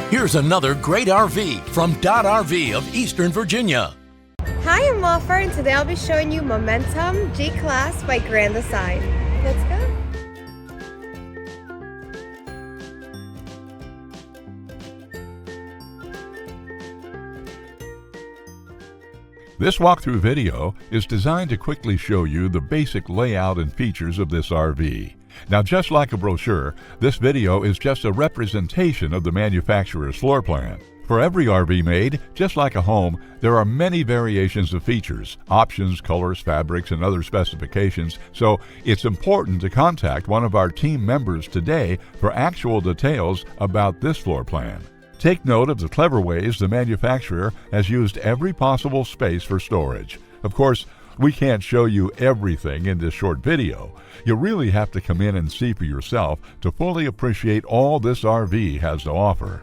Here's another great RV from Dodd RV of Eastern Virginia. Hi, I'm Walfer, and today I'll be showing you Momentum G-Class by Grand Design. Let's go. This walkthrough video is designed to quickly show you the basic layout and features of this RV. Now, just like a brochure, this video is just a representation of the manufacturer's floor plan. For every RV made, just like a home, there are many variations of features, options, colors, fabrics, and other specifications, so it's important to contact one of our team members today for actual details about this floor plan. Take note of the clever ways the manufacturer has used every possible space for storage. Of course, we can't show you everything in this short video. You really have to come in and see for yourself to fully appreciate all this RV has to offer.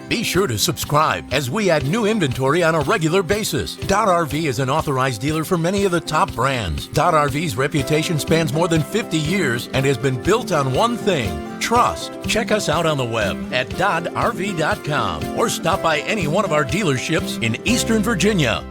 Be sure to subscribe as we add new inventory on a regular basis. Dodd RV is an authorized dealer for many of the top brands. Dodd RV's reputation spans more than 50 years and has been built on one thing: trust. Check us out on the web at doddrv.com or stop by any one of our dealerships in Eastern Virginia.